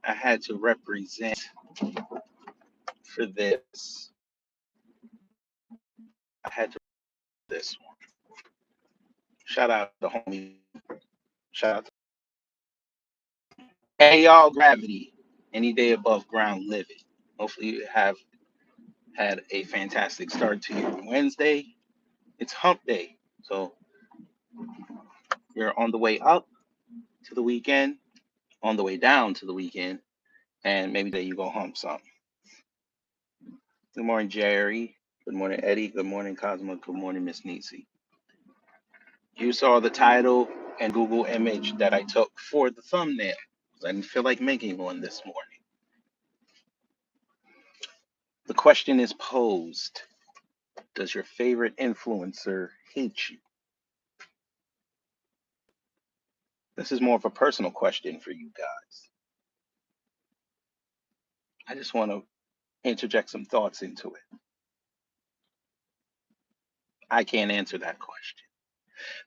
I had to represent for this. I had to this one. Shout out to homie. Shout out to hey y'all, gravity. Any day above ground, live it. Hopefully you have had a fantastic start to your Wednesday. It's hump day. So you're on the way up to the weekend, on the way down to the weekend, and maybe that you go hump some. Good morning, Jerry. Good morning, Eddie. Good morning, Cosmo. Good morning, Miss Nisi. You saw the title and Google image that I took for the thumbnail. I didn't feel like making one this morning. The question is posed: does your favorite influencer hate you? This is more of a personal question for you guys. I just want to interject some thoughts into it. I can't answer that question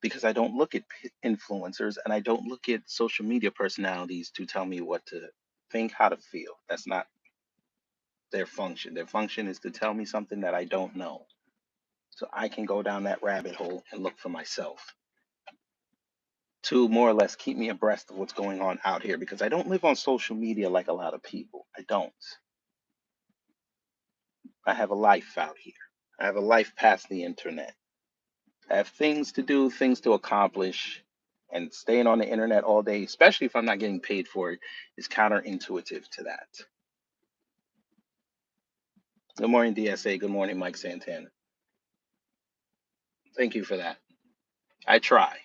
because I don't look at influencers and I don't look at social media personalities to tell me what to think, how to feel. That's not their function. Their function is to tell me something that I don't know. So I can go down that rabbit hole and look for myself to more or less keep me abreast of what's going on out here because I don't live on social media like a lot of people. I don't. I have a life out here. I have a life past the internet. I have things to do, things to accomplish, and staying on the internet all day, especially if I'm not getting paid for it, is counterintuitive to that. Good morning, DSA. Good morning, Mike Santana. Thank you for that. I try.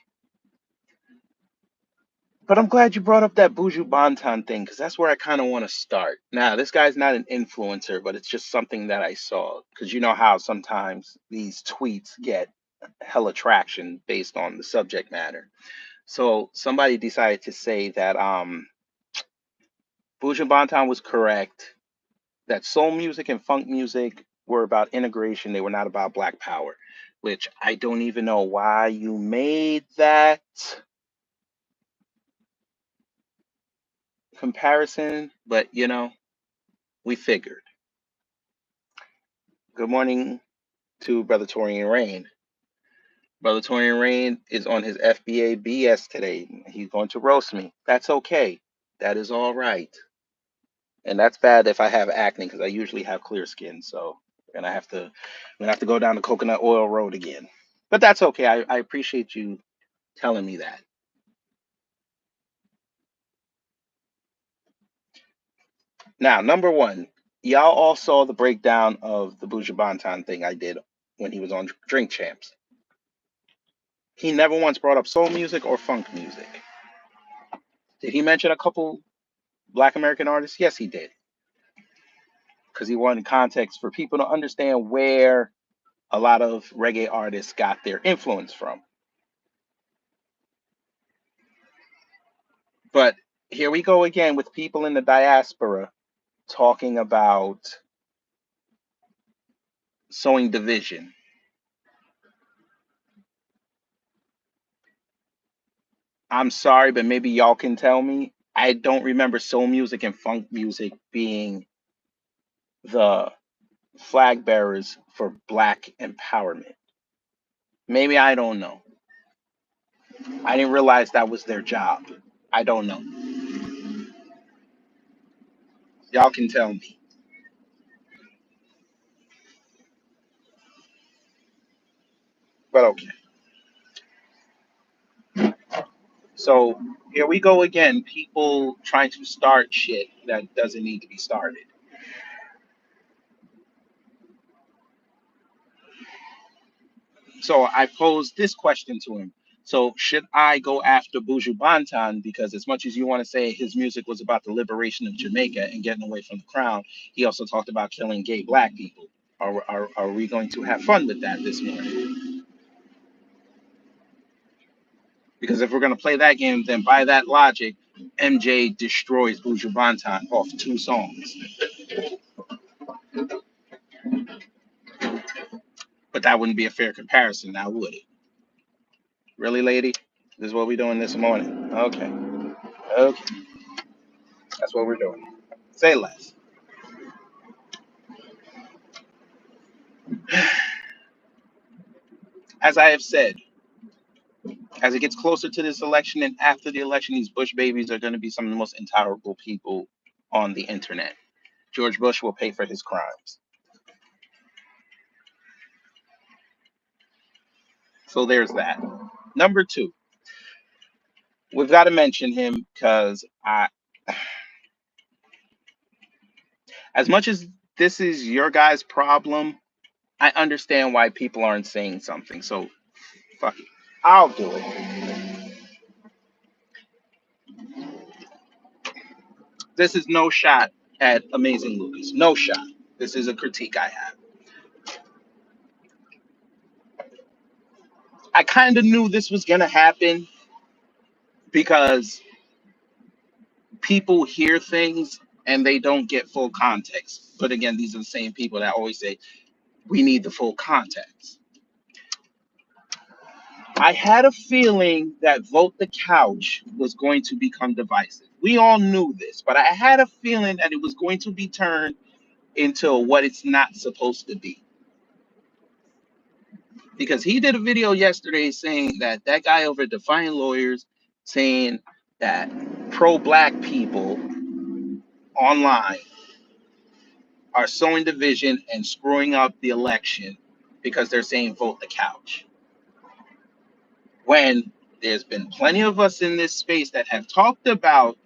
But I'm glad you brought up that Buju Banton thing because that's where I kind of want to start. Now, this guy's not an influencer, but it's just something that I saw because you know how sometimes these tweets get hella traction based on the subject matter. So somebody decided to say that Buju Banton was correct, that soul music and funk music were about integration, they were not about black power, which I don't even know why you made that comparison, but you know, we figured. Good morning to Brother Torian Rain. Brother Torian Rain is on his FBA BS today. He's going to roast me. That's okay. That is all right. And that's bad if I have acne because I usually have clear skin. So I'm gonna have to go down the coconut oil road again. But that's okay. I appreciate you telling me that. Now, number one, y'all all saw the breakdown of the Buju Banton thing I did when he was on Drink Champs. He never once brought up soul music or funk music. Did he mention a couple Black American artists? Yes, he did. Because he wanted context for people to understand where a lot of reggae artists got their influence from. But here we go again with people in the diaspora talking about sowing division. I'm sorry, but maybe y'all can tell me. I don't remember soul music and funk music being the flag bearers for black empowerment. Maybe I don't know. I didn't realize that was their job. I don't know. Y'all can tell me. But okay. So here we go again. People trying to start shit that doesn't need to be started. So I posed this question to him. So should I go after Buju Banton because as much as you want to say his music was about the liberation of Jamaica and getting away from the crown, he also talked about killing gay black people. Are we going to have fun with that this morning? Because if we're going to play that game, then by that logic, MJ destroys Buju Banton off 2 songs. But that wouldn't be a fair comparison now, would it? Really, lady? This is what we doing this morning. Okay. Okay. That's what we're doing. Say less. As I have said, as it gets closer to this election and after the election, these Bush babies are going to be some of the most intolerable people on the internet. George Bush will pay for his crimes. So there's that. Number two, we've got to mention him because as much as this is your guys' problem, I understand why people aren't saying something. So fuck it. I'll do it. This is no shot at Amazing Lucas. No shot. This is a critique I have. I kind of knew this was going to happen because people hear things and they don't get full context. But again, these are the same people that always say, we need the full context. I had a feeling that Vote the Couch was going to become divisive. We all knew this, but I had a feeling that it was going to be turned into what it's not supposed to be. Because he did a video yesterday saying that that guy over at Defiant Lawyers saying that pro-black people online are sowing division and screwing up the election because they're saying vote the couch. When there's been plenty of us in this space that have talked about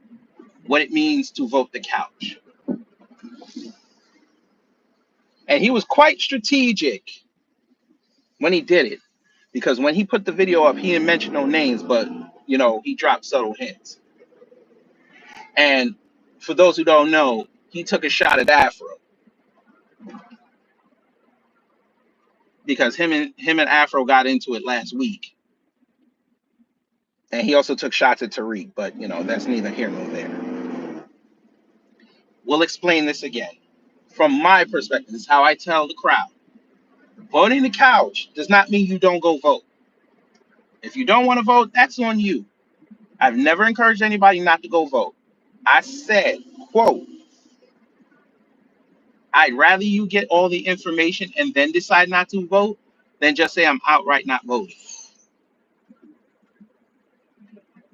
what it means to vote the couch. And he was quite strategic when he did it. Because when he put the video up, he didn't mention no names, but he dropped subtle hints. And for those who don't know, he took a shot at Afro because him and Afro got into it last week. And he also took shots at Tariq, but that's neither here nor there. We'll explain this again. From my perspective, this is how I tell the crowd. Voting the couch does not mean you don't go vote. If you don't want to vote, that's on you. I've never encouraged anybody not to go vote. I said, quote, I'd rather you get all the information and then decide not to vote than just say I'm outright not voting.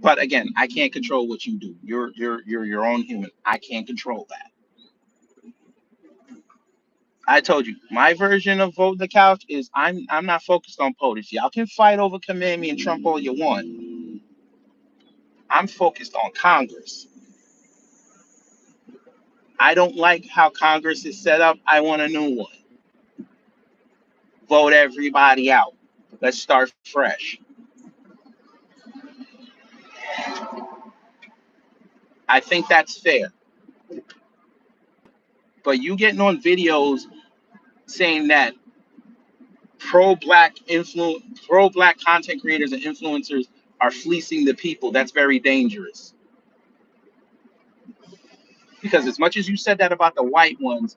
But again, I can't control what you do. You're your own human. I can't control that. I told you my version of vote the couch is I'm not focused on POTUS. Y'all can fight over command me and Trump all you want. I'm focused on Congress. I don't like how Congress is set up. I want a new one. Vote everybody out. Let's start fresh. I think that's fair. But you getting on videos saying that pro-black content creators and influencers are fleecing the people, that's very dangerous. Because as much as you said that about the white ones,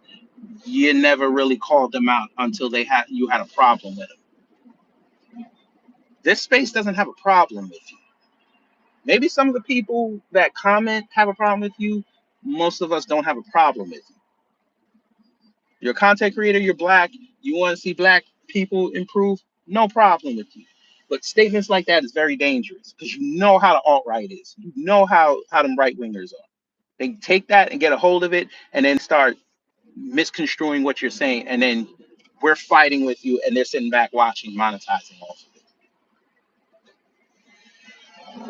you never really called them out until you had a problem with them. This space doesn't have a problem with you. Maybe some of the people that comment have a problem with you. Most of us don't have a problem with you. You're a content creator, you're black, you want to see black people improve, no problem with you. But statements like that is very dangerous because you know how the alt-right is. You know how them right-wingers are. They take that and get a hold of it and then start misconstruing what you're saying, and then we're fighting with you and they're sitting back watching, monetizing off of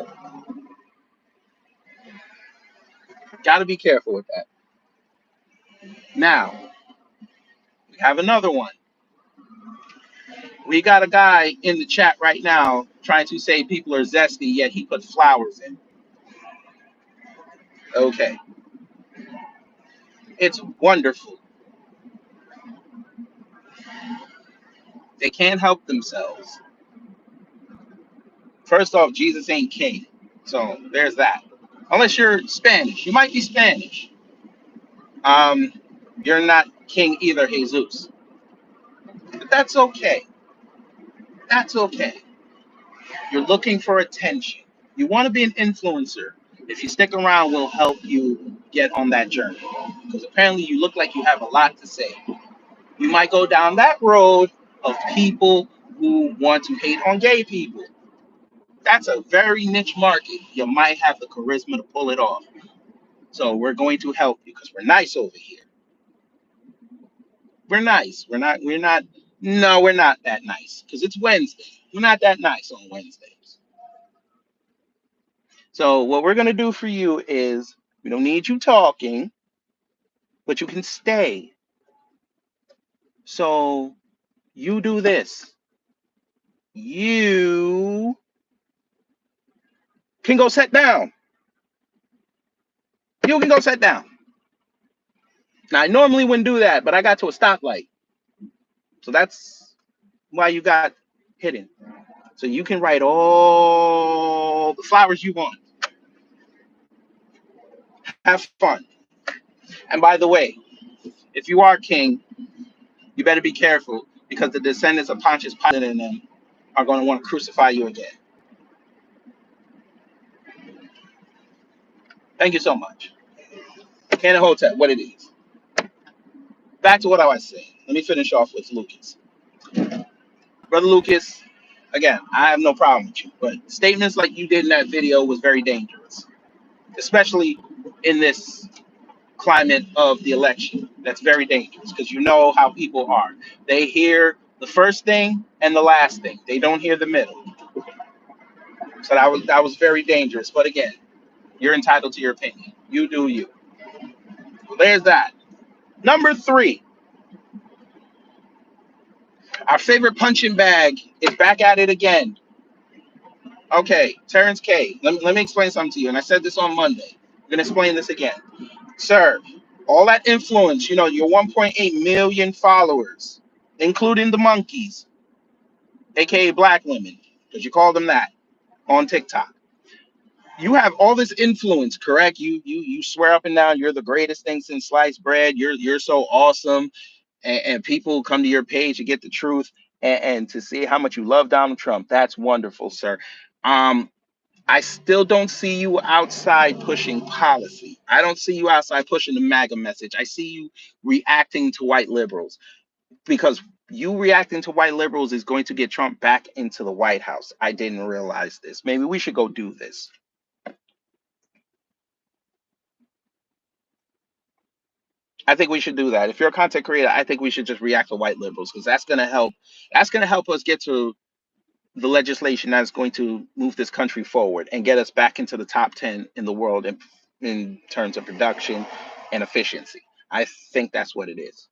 it. Got to be careful with that. Now, we have another one. We got a guy in the chat right now trying to say people are zesty, yet he put flowers in. Okay, it's wonderful. They can't help themselves. First off, Jesus ain't king. So there's that. Unless you're Spanish. You might be Spanish. Um, you're not king either, Jesus. But that's okay. That's okay. You're looking for attention. You want to be an influencer. If you stick around, we'll help you get on that journey because apparently you look like you have a lot to say. You might go down that road of people who want to hate on gay people. That's a very niche market. You might have the charisma to pull it off. So we're going to help you because we're nice over here. We're nice. We're not. No, we're not that nice because it's Wednesday. We're not that nice on Wednesdays. So what we're going to do for you is we don't need you talking, but you can stay. So you do this. You can go sit down. You can go sit down. Now, I normally wouldn't do that, but I got to a stoplight. So that's why you got hidden. So you can write all the flowers you want. Have fun. And by the way, if you are king, you better be careful because the descendants of Pontius Pilate and them are going to want to crucify you again. Thank you so much. Cannon Hotep, what it is. Back to what I was saying. Let me finish off with Lucas. Brother Lucas, again, I have no problem with you, but statements like you did in that video was very dangerous, especially in this climate of the election. That's very dangerous because you know how people are. They hear the first thing and the last thing. They don't hear the middle. So that was very dangerous. But again, you're entitled to your opinion. You do you. So there's that. Number three, our favorite punching bag is back at it again. Okay, Terrence K. Let me explain something to you. And I said this on Monday. I'm gonna explain this again. Sir, all that influence, your 1.8 million followers, including the monkeys, aka black women, because you call them that on TikTok. You have all this influence, correct? You swear up and down you're the greatest thing since sliced bread. You're so awesome, and people come to your page to get the truth and to see how much you love Donald Trump. That's wonderful, sir. Um, I still don't see you outside pushing policy. I don't see you outside pushing the MAGA message. I see you reacting to white liberals because you reacting to white liberals is going to get Trump back into the White House. I didn't realize this. Maybe we should go do this. I think we should do that. If you're a content creator, I think we should just react to white liberals because that's going to help. That's going to help us get to the legislation that's going to move this country forward and get us back into the top 10 in the world in terms of production and efficiency. I think that's what it is.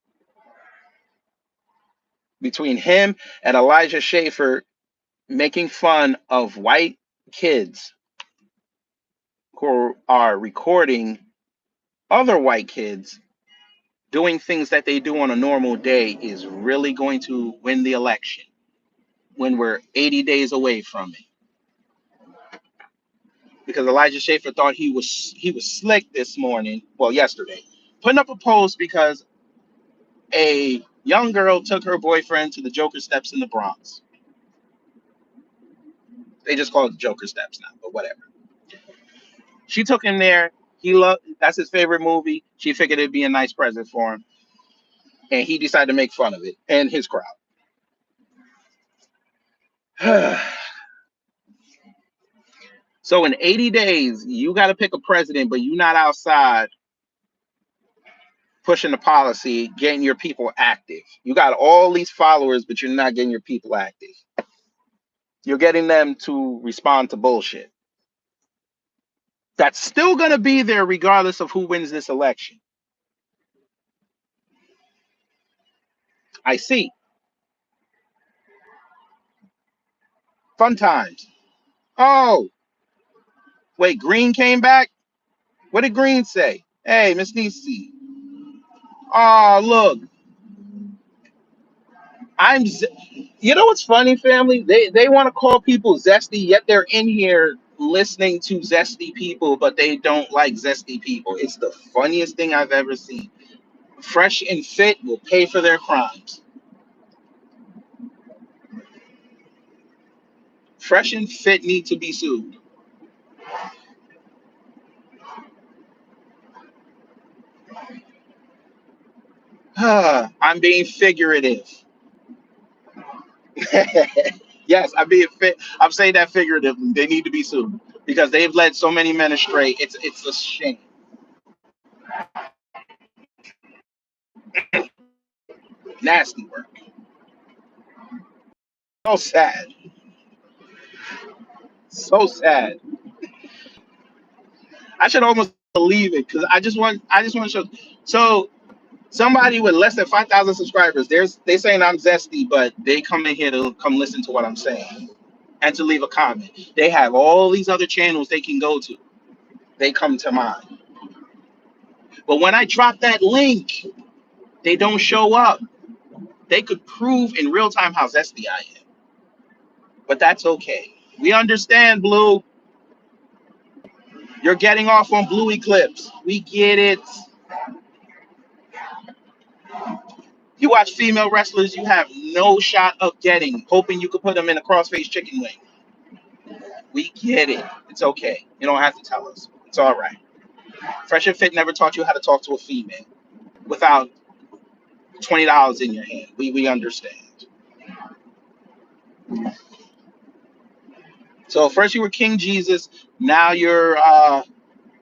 Between him and Elijah Schaefer making fun of white kids who are recording other white kids doing things that they do on a normal day is really going to win the election when we're 80 days away from it. Because Elijah Schaefer thought he was slick this morning, well, yesterday, putting up a post because a young girl took her boyfriend to the Joker Steps in the Bronx. They just call it the Joker Steps now, but whatever. She took him there. He loved that's his favorite movie. She figured it'd be a nice present for him, and he decided to make fun of it and his crowd. So in 80 days, you got to pick a president, but you're not outside pushing the policy, getting your people active. You got all these followers, but you're not getting your people active. You're getting them to respond to bullshit. That's still going to be there regardless of who wins this election. I see. Fun times. Oh, wait, Green came back? What did Green say? Hey, Miss Niecy. Oh, look. I'm You know what's funny, family? They want to call people zesty, yet they're in here listening to zesty people, but they don't like zesty people. It's the funniest thing I've ever seen. Fresh and Fit will pay for their crimes. Fresh and Fit need to be sued. I'm being figurative. Yes, I'm saying that figuratively. They need to be sued because they've led so many men astray. It's a shame. Nasty work. So sad. So sad. I should almost believe it because I just want to show. So somebody with less than 5,000 subscribers, they saying I'm zesty, but they come in here to come listen to what I'm saying and to leave a comment. They have all these other channels they can go to. They come to mine. But when I drop that link, they don't show up. They could prove in real time how zesty I am. But that's okay. We understand, Blue. You're getting off on Blue Eclipse. We get it. You watch female wrestlers you have no shot of getting, hoping you could put them in a crossface chicken wing. We get it. It's okay. You don't have to tell us. It's all right. Fresh and Fit never taught you how to talk to a female without $20 in your hand. We understand. So first you were King Jesus, now you're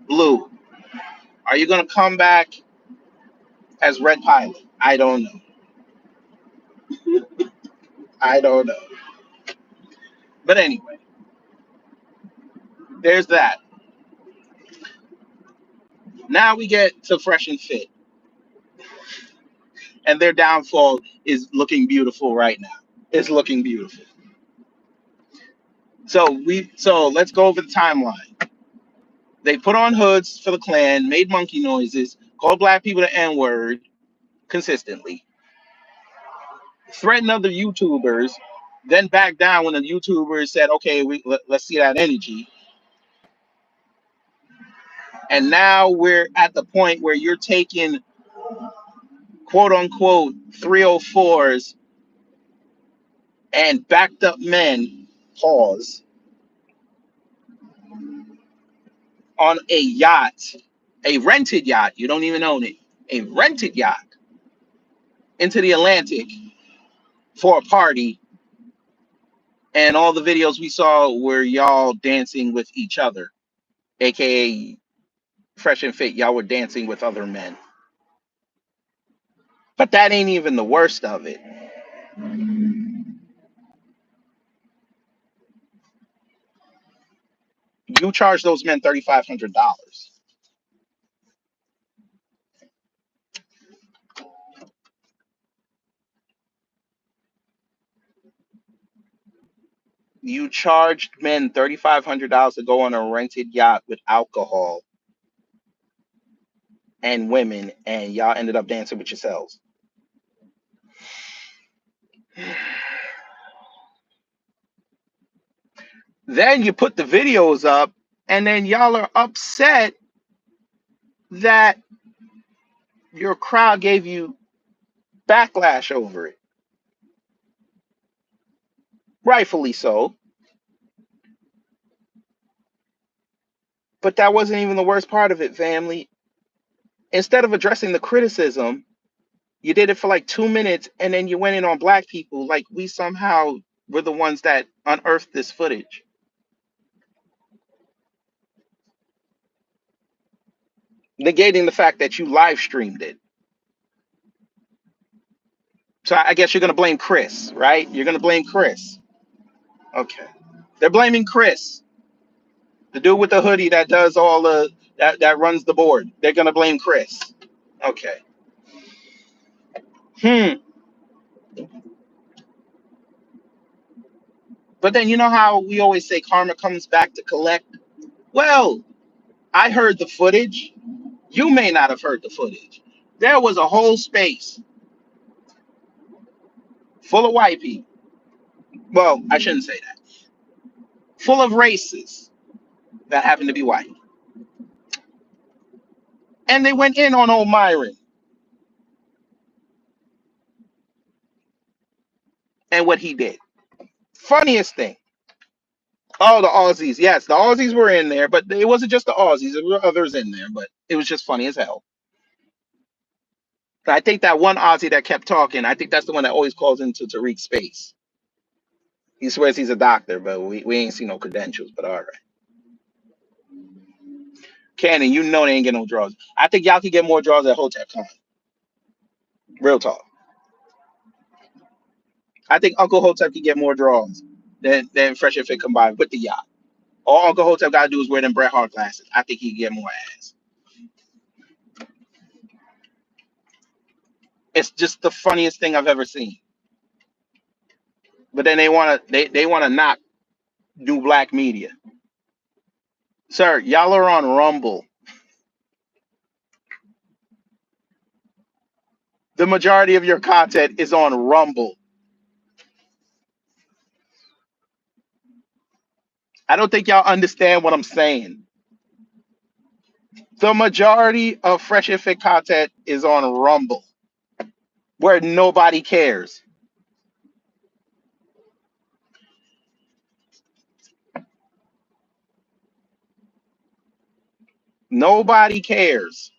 Blue. Are you gonna come back as Red Pilot? I don't know. I don't know. But anyway, there's that. Now we get to Fresh and Fit, and their downfall is looking beautiful right now. It's looking beautiful. So let's go over the timeline. They put on hoods for the Klan, made monkey noises, called black people the N word consistently, threatened other YouTubers, then backed down when the YouTubers said, "Okay, let's see that energy." And now we're at the point where you're taking quote unquote 304s and backed up men, pause, on a yacht, a rented yacht. You don't even own it, a rented yacht into the Atlantic for a party. And all the videos we saw were y'all dancing with each other, aka Fresh and Fit. Y'all were dancing with other men. But that ain't even the worst of it. You charge those men $3,500. You charged men $3,500 to go on a rented yacht with alcohol and women, and y'all ended up dancing with yourselves. Then you put the videos up, and then y'all are upset that your crowd gave you backlash over it. Rightfully so. But that wasn't even the worst part of it, family. Instead of addressing the criticism, you did it for like 2 minutes and then you went in on black people like we somehow were the ones that unearthed this footage. Negating the fact that you live streamed it. So I guess you're going to blame Chris, right? You're going to blame Chris. Okay. They're blaming Chris, the dude with the hoodie that does all that runs the board. They're going to blame Chris. Okay. Hmm. But then you know how we always say karma comes back to collect? Well, I heard the footage. You may not have heard the footage. There was a whole space full of white people. Well, I shouldn't say that. Full of races that happen to be white. And they went in on old Myron and what he did. Funniest thing. Oh, the Aussies. Yes, the Aussies were in there, but it wasn't just the Aussies. There were others in there, but it was just funny as hell. I think that one Aussie that kept talking, I think that's the one that always calls into Tariq's space. He swears he's a doctor, but we ain't seen no credentials. But all right, Cannon, you know they ain't get no draws. I think y'all could get more draws at Hotep Con. Real talk. I think Uncle Hotep could get more draws than Fresh and Fit combined with the yacht. All Uncle Hotep gotta do is wear them Bret Hart glasses. I think he could get more ass. It's just the funniest thing I've ever seen. But then they wanna knock new black media. Sir, y'all are on Rumble. The majority of your content is on Rumble. I don't think y'all understand what I'm saying. The majority of Fresh and Fit content is on Rumble, where nobody cares. Nobody cares.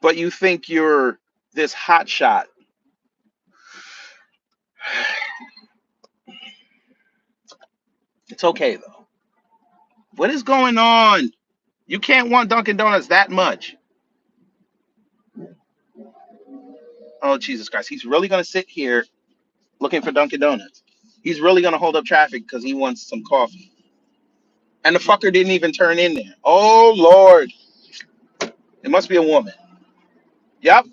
But you think you're this hot shot. It's okay though. What is going on? You can't want Dunkin' Donuts that much. Oh Jesus Christ! He's really gonna sit here looking for Dunkin' Donuts. He's really gonna hold up traffic because he wants some coffee. And the fucker didn't even turn in there. Oh Lord! It must be a woman. Yep.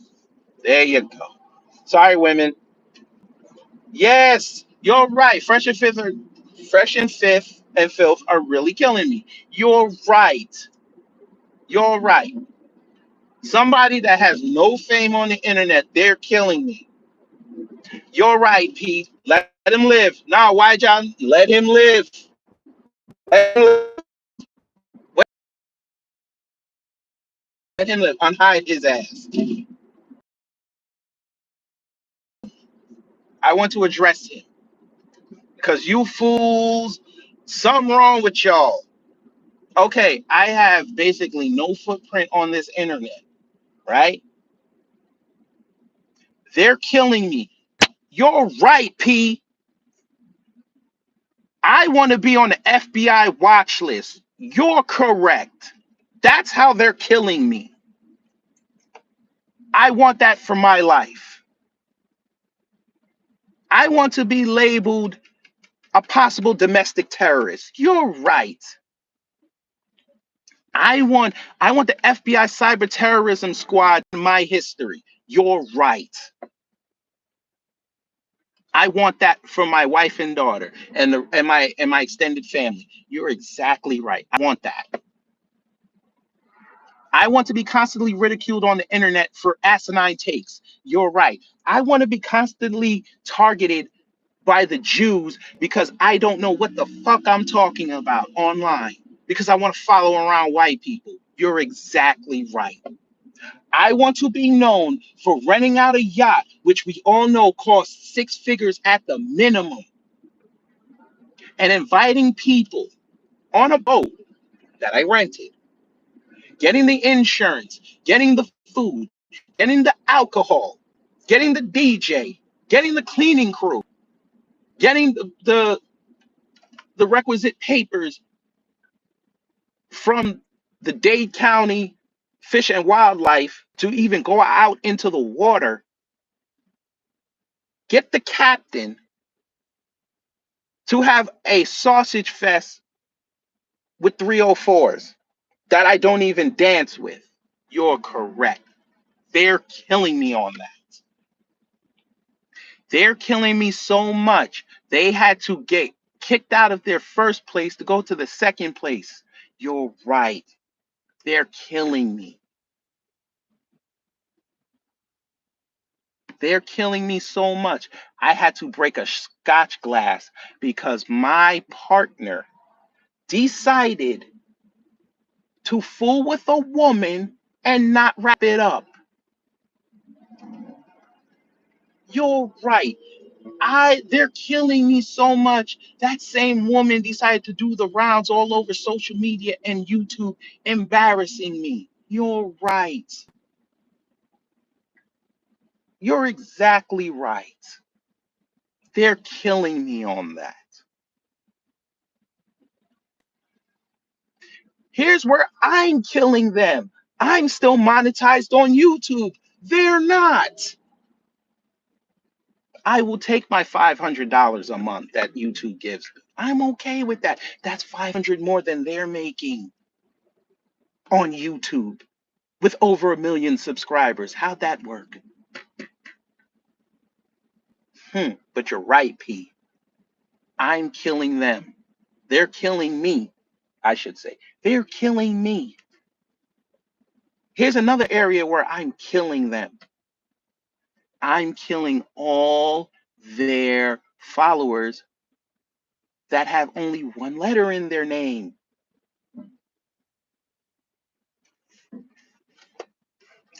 There you go. Sorry, women. Yes, you're right. Fresh and Fifth and Filth are really killing me. You're right. You're right. Somebody that has no fame on the internet, they're killing me. You're right, Pete. Let him live. Nah, why, John? Let him live. Let him live. Let him live. Unhide his ass. I want to address him because you fools, something wrong with y'all. Okay, I have basically no footprint on this internet, right? They're killing me. You're right, P. I want to be on the FBI watch list. You're correct. That's how they're killing me. I want that for my life. I want to be labeled a possible domestic terrorist. You're right. I want the FBI cyber terrorism squad in my history. You're right. I want that for my wife and daughter and my extended family. You're exactly right. I want that. I want to be constantly ridiculed on the internet for asinine takes. You're right. I want to be constantly targeted by the Jews because I don't know what the fuck I'm talking about online because I want to follow around white people. You're exactly right. I want to be known for renting out a yacht, which we all know costs six figures at the minimum, and inviting people on a boat that I rented, getting the insurance, getting the food, getting the alcohol, getting the DJ, getting the cleaning crew, getting the requisite papers from the Dade County Fish and Wildlife to even go out into the water, get the captain to have a sausage fest with 304s that I don't even dance with. You're correct. They're killing me on that. They're killing me so much. They had to get kicked out of their first place to go to the second place. You're right. They're killing me. They're killing me so much. I had to break a scotch glass because my partner decided to fool with a woman and not wrap it up. You're right. They're killing me so much. That same woman decided to do the rounds all over social media and YouTube, embarrassing me. You're right. You're exactly right. They're killing me on that. Here's where I'm killing them. I'm still monetized on YouTube. They're not. I will take my $500 a month that YouTube gives me. I'm okay with that. That's 500 more than they're making on YouTube with over 1 million subscribers. How'd that work? But you're right, P. I'm killing them. They're killing me, I should say. They're killing me. Here's another area where I'm killing them. I'm killing all their followers that have only one letter in their name.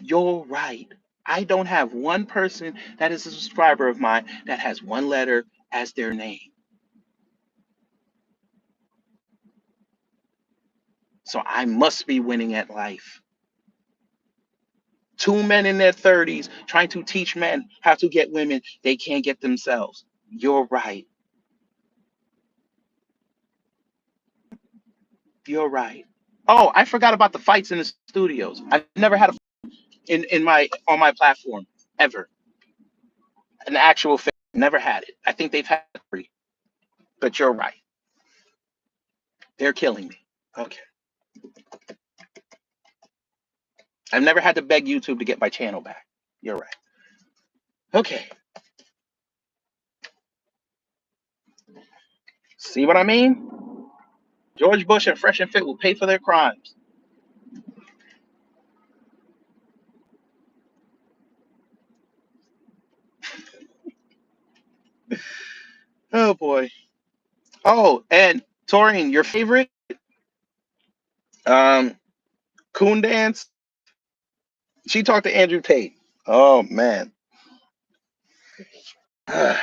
You're right. I don't have one person that is a subscriber of mine that has one letter as their name. So I must be winning at life. Two men in their 30s trying to teach men how to get women they can't get themselves. You're right. You're right. Oh, I forgot about the fights in the studios. I've never had a in my on my platform ever. An actual fight. Never had it. I think they've had three. But you're right. They're killing me. Okay. I've never had to beg YouTube to get my channel back. You're right. Okay. See what I mean? George Bush and Fresh and Fit will pay for their crimes. Oh boy. Oh, and Taurine, your favorite um coon dance? She talked to Andrew Tate. Oh man. I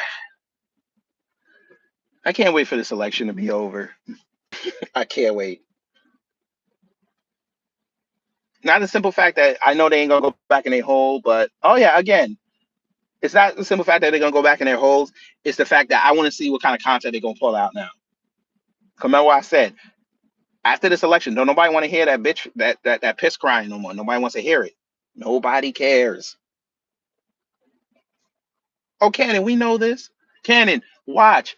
can't wait for this election to be over. I can't wait. Not the simple fact that I know they ain't gonna go back in their hole, but oh yeah, again, it's not the simple fact that they're gonna go back in their holes. It's the fact that I want to see what kind of content they're gonna pull out now. Remember what I said? After this election, don't nobody want to hear that bitch that piss crying no more. Nobody wants to hear it. Nobody cares. Oh, Cannon, we know this. Cannon, watch.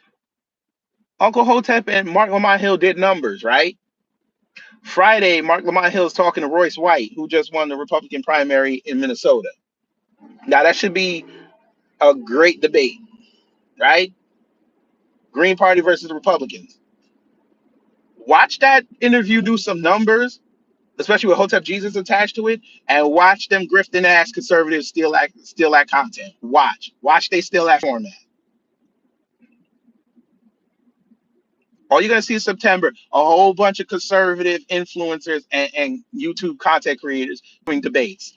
Uncle Hotep and Mark Lamont Hill did numbers, right? Friday, Mark Lamont Hill is talking to Royce White, who just won the Republican primary in Minnesota. Now that should be a great debate, right? Green Party versus the Republicans. Watch that interview do some numbers, especially with Hotep Jesus attached to it, and watch them grifting ass conservatives steal that content. Watch they steal that format. All you're gonna see in September, a whole bunch of conservative influencers and YouTube content creators doing debates.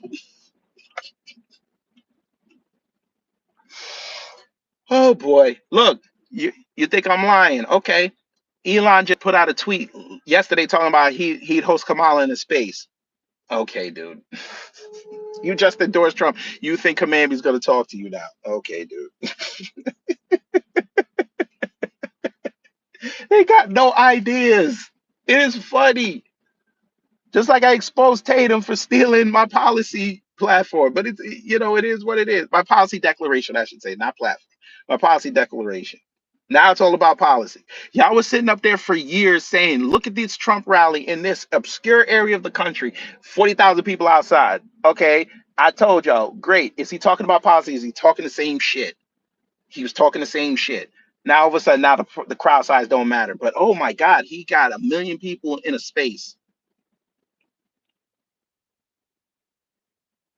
Oh boy. Look, you think I'm lying. Okay. Elon just put out a tweet yesterday talking about he'd host Kamala in a space. Okay, dude. You just endorsed Trump. You think Kamami's gonna talk to you now. Okay, dude. They got no ideas. It is funny. Just like I exposed Tatum for stealing my policy platform. But it's it is what it is. My policy declaration, I should say, not platform. My policy declaration. Now it's all about policy. Y'all was sitting up there for years saying, look at this Trump rally in this obscure area of the country, 40,000 people outside. Okay. I told y'all, great. Is he talking about policy? Is he talking the same shit? He was talking the same shit. Now all of a sudden, now the crowd size don't matter. But oh my God, he got 1 million people in a space.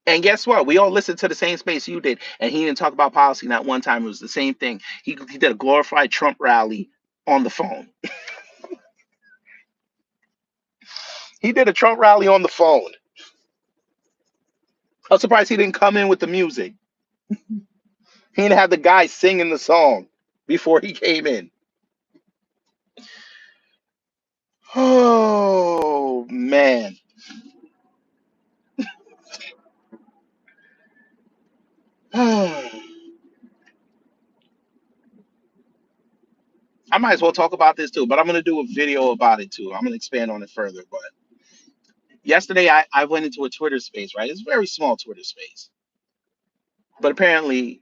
And guess what? We all listened to the same space you did, and he didn't talk about policy not one time. It was the same thing. He did a glorified Trump rally on the phone. He did a Trump rally on the phone. I'm surprised he didn't come in with the music. He didn't have the guy singing the song before he came in. Oh man. I might as well talk about this too, but I'm gonna do a video about it too. I'm gonna expand on it further. But yesterday I went into a Twitter space, right? It's a very small Twitter space. But apparently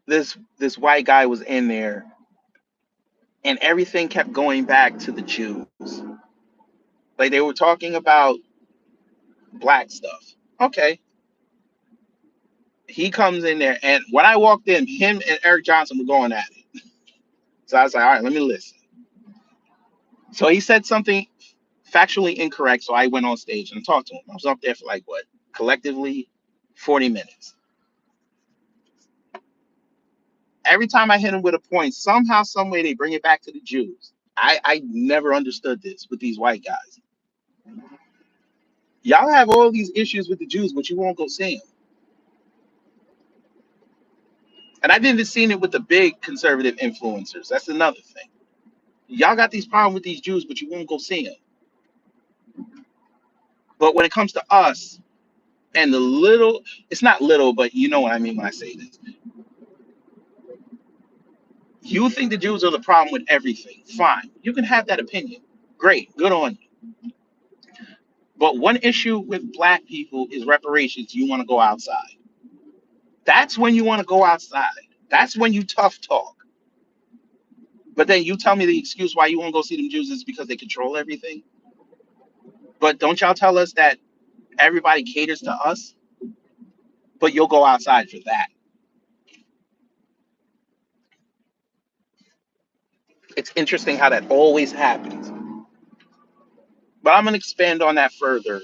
this white guy was in there and everything kept going back to the Jews. Like they were talking about black stuff. Okay. He comes in there and when I walked in, him and Eric Johnson were going at it. So I was like, all right, let me listen. So he said something factually incorrect. So I went on stage and talked to him. I was up there for like what, collectively 40 minutes. Every time I hit him with a point, somehow, some way they bring it back to the Jews. I never understood this with these white guys. Y'all have all these issues with the Jews, but you won't go see them. And I've even seen it with the big conservative influencers. That's another thing. Y'all got these problems with these Jews, but you won't go see them. But when it comes to us and the little, it's not little, but you know what I mean when I say this. You think the Jews are the problem with everything. Fine. You can have that opinion. Great. Good on you. But one issue with black people is reparations. You want to go outside. That's when you want to go outside. That's when you tough talk. But then you tell me the excuse why you won't go see them Jews is because they control everything. But don't y'all tell us that everybody caters to us, but you'll go outside for that. It's interesting how that always happens. But I'm gonna expand on that further.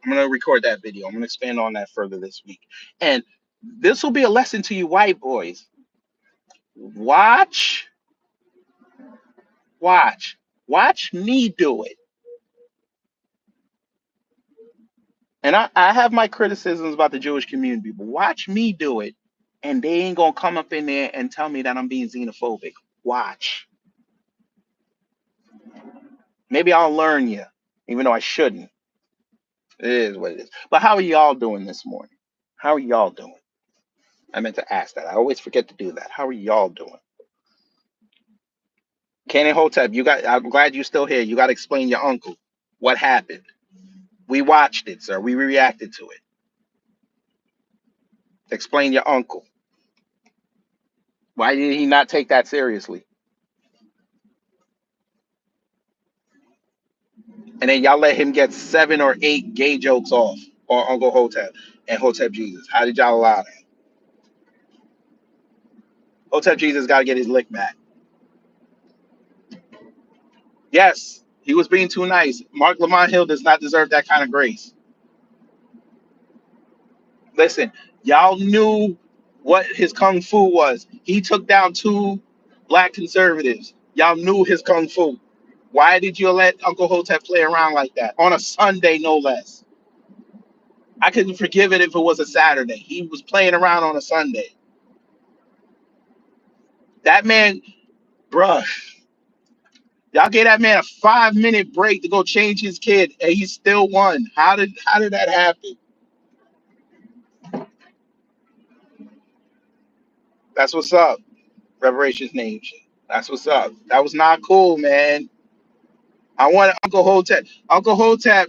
I'm gonna record that video. I'm gonna expand on that further this week. And this will be a lesson to you white boys. Watch, watch, watch me do it. And I have my criticisms about the Jewish community, but watch me do it. And they ain't gonna come up in there and tell me that I'm being xenophobic. Watch. Maybe I'll learn you, even though I shouldn't. It is what it is. But how are y'all doing this morning? How are y'all doing? I meant to ask that. I always forget to do that. How are y'all doing? Kenny Hotep, you got I'm glad you're still here. You gotta explain your uncle. What happened? We watched it, sir. We reacted to it. Explain your uncle. Why did he not take that seriously? And then y'all let him get 7 or 8 gay jokes off on Uncle Hotep and Hotep Jesus. How did y'all allow that? Hotep Jesus got to get his lick back. Yes, he was being too nice. Mark Lamont Hill does not deserve that kind of grace. Listen, y'all knew what his kung fu was. He took down 2 black conservatives. Y'all knew his kung fu. Why did you let Uncle Hotep play around like that on a Sunday, no less? I couldn't forgive it if it was a Saturday. He was playing around on a Sunday. That man, bruh, y'all gave that man a 5 minute break to go change his kid, and he still won. How did that happen? That's what's up. Reparations Nation. That's what's up. That was not cool, man. I wanted Uncle Hotep. Uncle Hotep,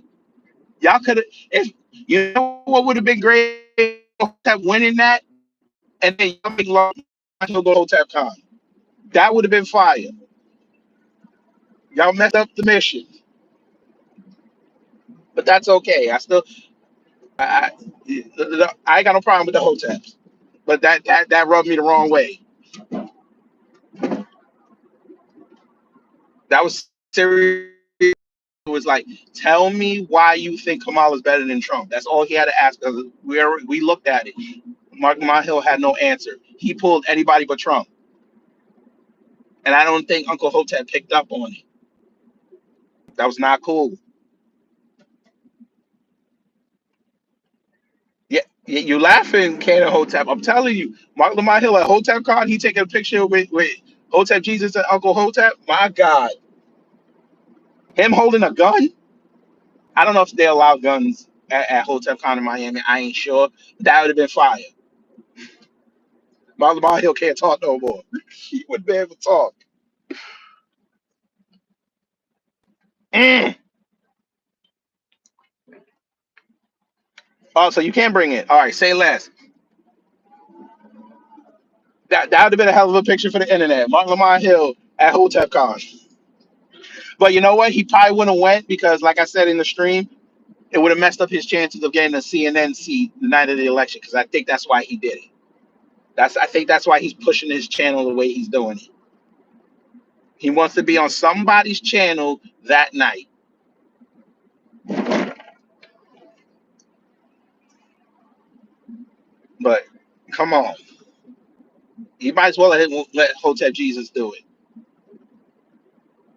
y'all could have. If you know what would have been great, Hotep winning that, and then y'all make love. He'll go Hotep Khan. That would have been fire. Y'all messed up the mission, but that's okay. I, I ain't got no problem with the Hoteps, but that rubbed me the wrong way. That was serious. It was like, tell me why you think Kamala's better than Trump. That's all he had to ask. Because we looked at it. Mark Hill had no answer. He pulled anybody but Trump, and I don't think Uncle Hotep picked up on it. That was not cool. Yeah, yeah, You laughing, Cannon Hotep. I'm telling you, Mark Lamont Hill at Hotep Con, he taking a picture with Hotep Jesus and Uncle Hotep. My God. Him holding a gun? I don't know if they allow guns at Hotep Con in Miami. I ain't sure. That would have been fire. Mark Lamont Hill can't talk no more. He wouldn't be able to talk. Mm. Oh, so you can't bring it. All right, say less. That would have been a hell of a picture for the internet. Mark Lamont Hill at Hotep Con. But you know what? He probably wouldn't have went because, like I said in the stream, it would have messed up his chances of getting a CNN seat the night of the election. Because I think that's why he did it. I think that's why he's pushing his channel the way he's doing it. He wants to be on somebody's channel that night. But come on, he might as well let Hotep Jesus do it.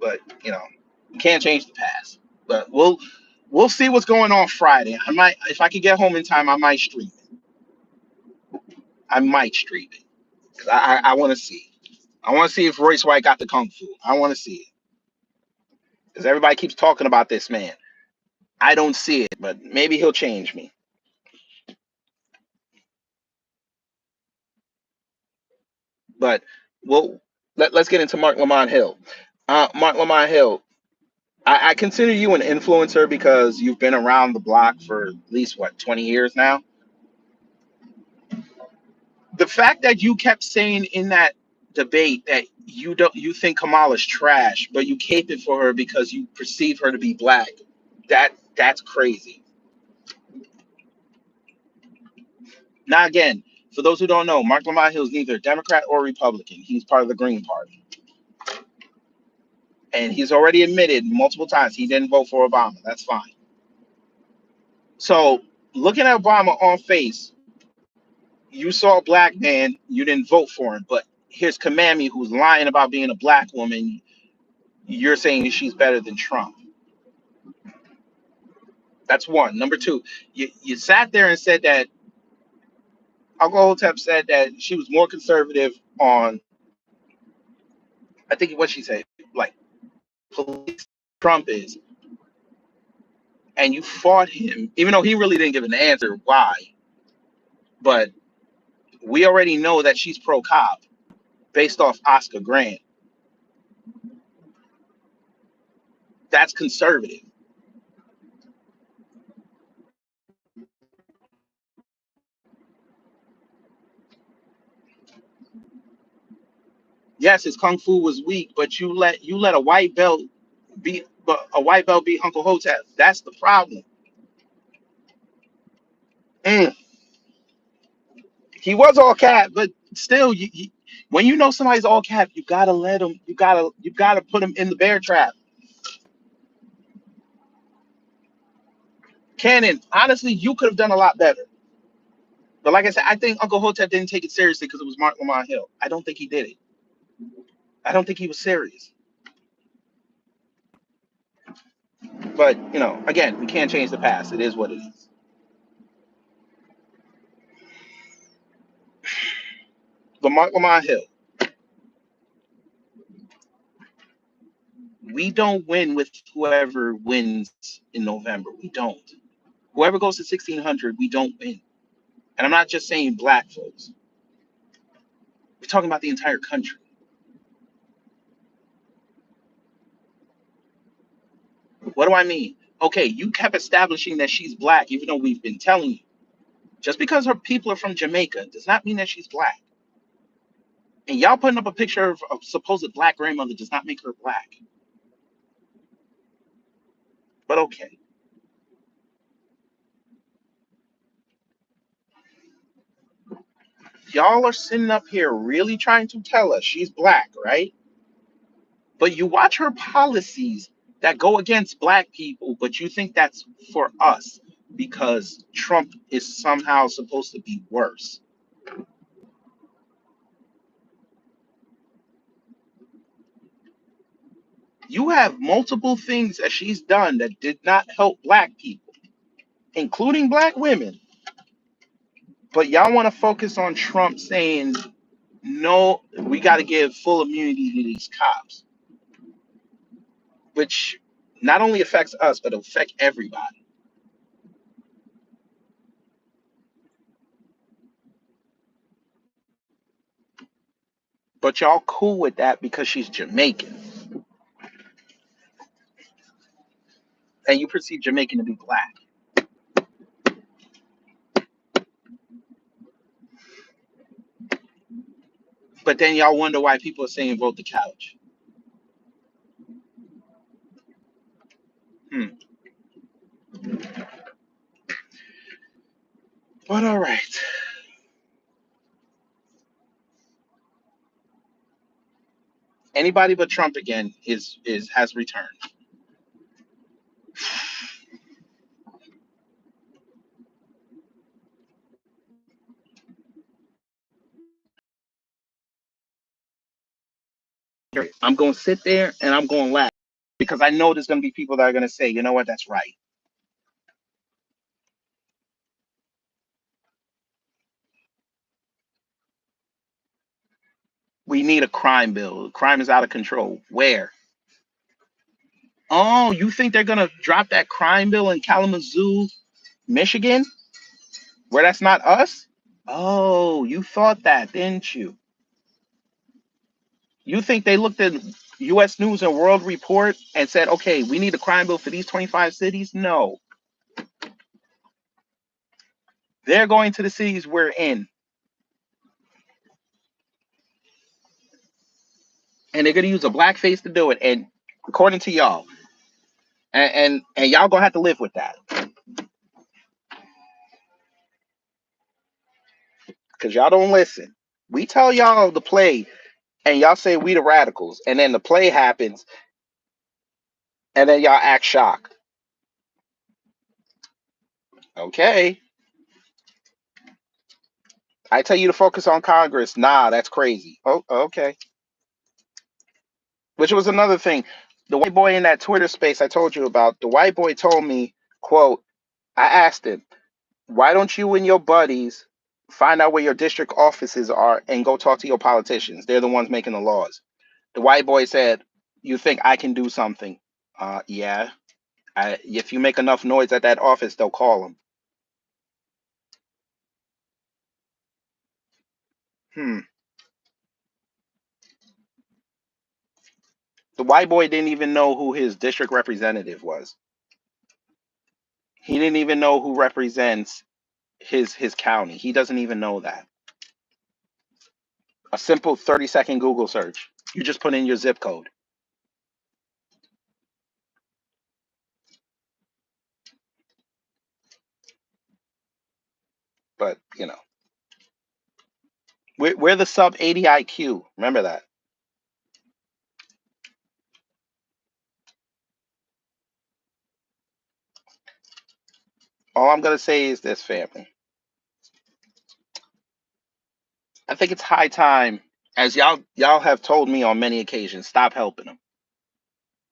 But you can't change the past. But we'll see what's going on Friday. I might, if I could get home in time, I might stream it. I might stream it because I want to see. I want to see if Royce White got the kung fu. I want to see it because everybody keeps talking about this man. I don't see it, but maybe he'll change me. But we'll let's get into Mark Lamont Hill. Mark Lamont Hill, I consider you an influencer because you've been around the block for at least what 20 years now. The fact that you kept saying in that debate that you think Kamala's trash, but you cape it for her because you perceive her to be black. That's crazy. Now again, for those who don't know, Mark Lamont Hill is neither Democrat or Republican. He's part of the Green Party, and he's already admitted multiple times he didn't vote for Obama. That's fine. So looking at Obama on face, you saw a black man, you didn't vote for him, but here's Kamami who's lying about being a black woman. You're saying she's better than Trump. That's one. Number two, you sat there and said that Uncle Hotep said that she was more conservative on, I think what she said, like police Trump is, and you fought him, even though he really didn't give an answer why. But we already know that she's pro cop based off Oscar Grant. That's conservative. Yes, his kung fu was weak, but you let a white belt beat Uncle Hotep. That's the problem. Mm. He was all cat, but still, when you know somebody's all cat, you gotta let him. You gotta put him in the bear trap. Cannon, honestly, you could have done a lot better. But like I said, I think Uncle Hotep didn't take it seriously because it was Mark Lamont Hill. I don't think he did it. I don't think he was serious. But again, we can't change the past. It is what it is. But Mark Lamont Hill, we don't win with whoever wins in November. We don't. Whoever goes to 1600, we don't win. And I'm not just saying black folks. We're talking about the entire country. What do I mean? Okay, you kept establishing that she's black, even though we've been telling you. Just because her people are from Jamaica does not mean that she's black. And y'all putting up a picture of a supposed black grandmother does not make her black. But okay, y'all are sitting up here really trying to tell us she's black, right? But you watch her policies that go against black people, but you think that's for us because Trump is somehow supposed to be worse. You have multiple things that she's done that did not help black people, including black women. But y'all want to focus on Trump saying, no, we got to give full immunity to these cops, which not only affects us, but affect everybody. But y'all cool with that because she's Jamaican and you perceive Jamaican to be black. But then y'all wonder why people are saying vote the couch. Hmm. But all right. Anybody but Trump again is has returned. I'm going to sit there and I'm going to laugh because I know there's going to be people that are going to say, you know what, that's right. We need a crime bill. Crime is out of control. Where? Oh, you think they're going to drop that crime bill in Kalamazoo, Michigan, where that's not us? Oh, you thought that, didn't you? You think they looked at US News and World Report and said, okay, we need a crime bill for these 25 cities? No. They're going to the cities we're in, and they're going to use a blackface to do it. And according to y'all, and y'all gonna have to live with that because y'all don't listen. We tell y'all the play, and y'all say we the radicals, and then the play happens, and then y'all act shocked. Okay, I tell you to focus on Congress. Nah, that's crazy. Oh, okay. Which was another thing. The white boy in that Twitter space I told you about, the white boy told me, quote, I asked him, why don't you and your buddies find out where your district offices are and go talk to your politicians? They're the ones making the laws. The white boy said, you think I can do something? Yeah. If you make enough noise at that office, they'll call them. Hmm. The white boy didn't even know who his district representative was. He didn't even know who represents his county. He doesn't even know that. A simple 30-second Google search. You just put in your zip code. But, we're the sub 80 IQ. Remember that. All I'm going to say is this, family. I think it's high time, as y'all have told me on many occasions, stop helping them.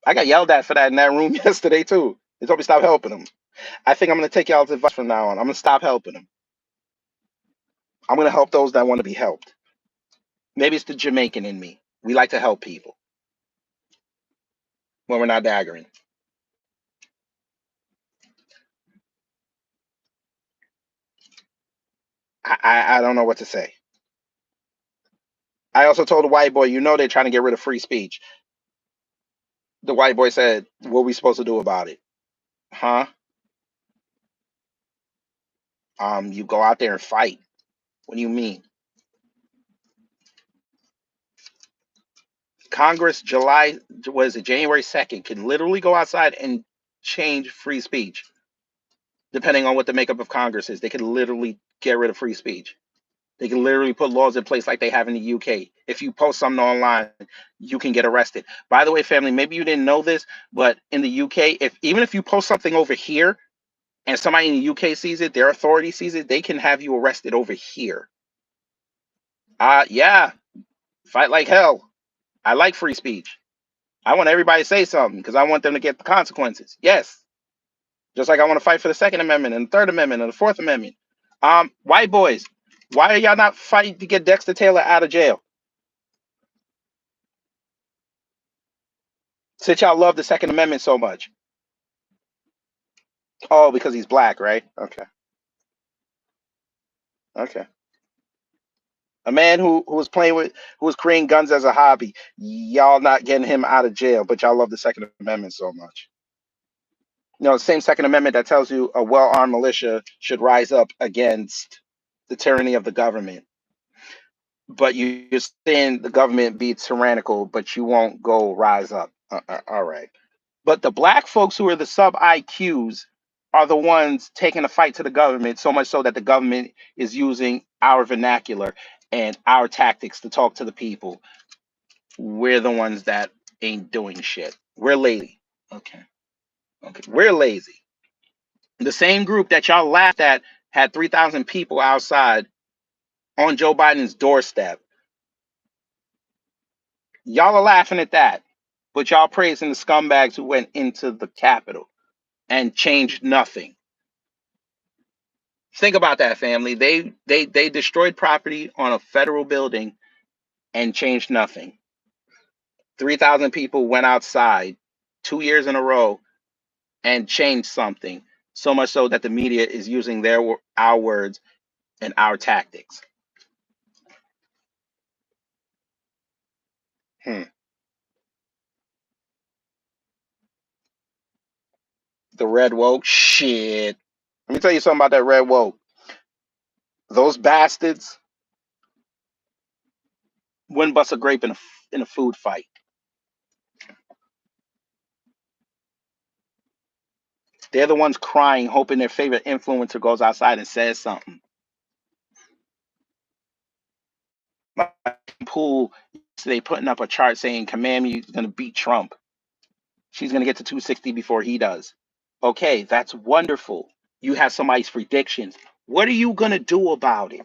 I got yelled at for that in that room yesterday, too. They told me stop helping them. I think I'm going to take y'all's advice from now on. I'm going to stop helping them. I'm going to help those that want to be helped. Maybe it's the Jamaican in me. We like to help people when we're not daggering. I don't know what to say. I also told the white boy, they're trying to get rid of free speech. The white boy said, what are we supposed to do about it? Huh? You go out there and fight. What do you mean? Congress, was it January 2nd, can literally go outside and change free speech, depending on what the makeup of Congress is. They can literally get rid of free speech. They can literally put laws in place like they have in the UK. If you post something online, you can get arrested. By the way, family, maybe you didn't know this, but in the UK, even if you post something over here and somebody in the UK sees it, their authority sees it, they can have you arrested over here. Yeah, fight like hell. I like free speech. I want everybody to say something because I want them to get the consequences. Yes, just like I want to fight for the Second Amendment and the Third Amendment and the Fourth Amendment. White boys, why are y'all not fighting to get Dexter Taylor out of jail? Since y'all love the Second Amendment so much. Oh, because he's black, right? Okay. Okay. A man who was playing with, who was creating guns as a hobby. Y'all not getting him out of jail, but y'all love the Second Amendment so much. The same Second Amendment that tells you a well-armed militia should rise up against the tyranny of the government. But you're saying the government be tyrannical, but you won't go rise up. All right. But the black folks who are the sub IQs are the ones taking a fight to the government, so much so that the government is using our vernacular and our tactics to talk to the people. We're the ones that ain't doing shit. We're lazy. Okay. Okay. We're lazy. The same group that y'all laughed at had 3,000 people outside on Joe Biden's doorstep. Y'all are laughing at that, but y'all praising the scumbags who went into the Capitol and changed nothing. Think about that, family. They destroyed property on a federal building and changed nothing. 3,000 people went outside 2 years in a row and changed something. So much so that the media is using our words and our tactics. Hmm. The red woke shit. Let me tell you something about that red woke. Those bastards wouldn't bust a grape in a food fight. They're the ones crying, hoping their favorite influencer goes outside and says something. My pool today putting up a chart saying Kamami is going to beat Trump. She's going to get to 260 before he does. Okay, that's wonderful. You have somebody's predictions. What are you going to do about it?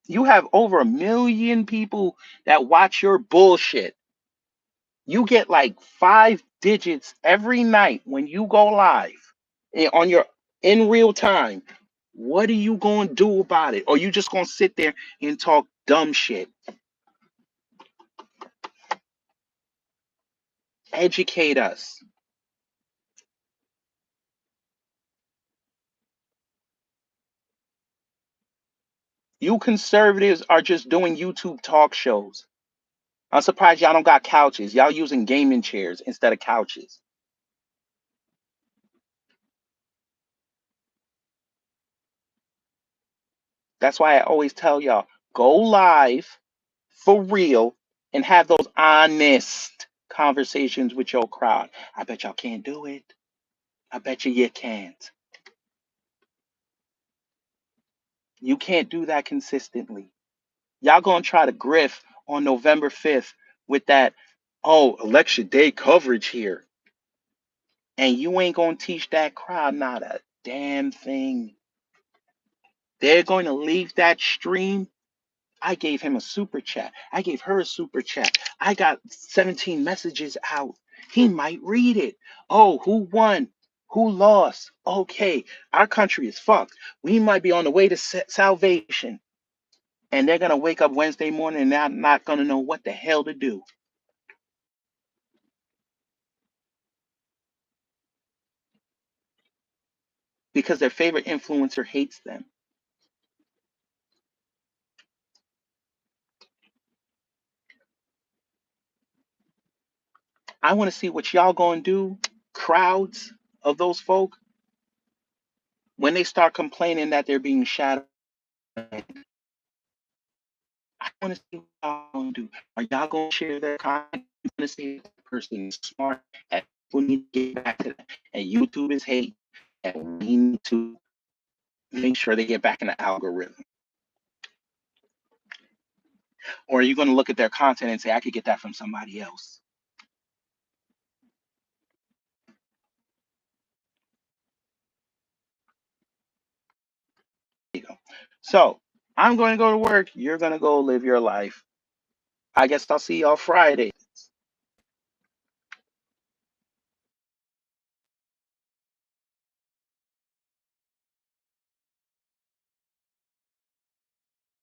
You have over 1 million people that watch your bullshit. You get like 5 digits every night when you go live on your in real time. What are you going to do about it? Or you just going to sit there and talk dumb shit? Educate us. You conservatives are just doing YouTube talk shows. I'm surprised y'all don't got couches. Y'all using gaming chairs instead of couches. That's why I always tell y'all, go live for real and have those honest conversations with your crowd. I bet y'all can't do it. I bet you can't. You can't do that consistently. Y'all gonna try to grift on November 5th with that, oh, election day coverage here. And you ain't gonna teach that crowd not a damn thing. They're going to leave that stream. I gave him a super chat. I gave her a super chat. I got 17 messages out. He might read it. Oh, who won? Who lost? Okay, our country is fucked. We might be on the way to salvation. And they're going to wake up Wednesday morning and they're not going to know what the hell to do because their favorite influencer hates them. I want to see what y'all going to do, crowds of those folk, when they start complaining that they're being shadowed. I want to see what y'all gonna do. Are y'all gonna share their content? You want to see if the person is smart and people need to get back to that. And YouTube is hate, and we need to make sure they get back in the algorithm. Or are you gonna look at their content and say, I could get that from somebody else? There you go. So I'm going to go to work. You're gonna go live your life. I guess I'll see y'all Friday.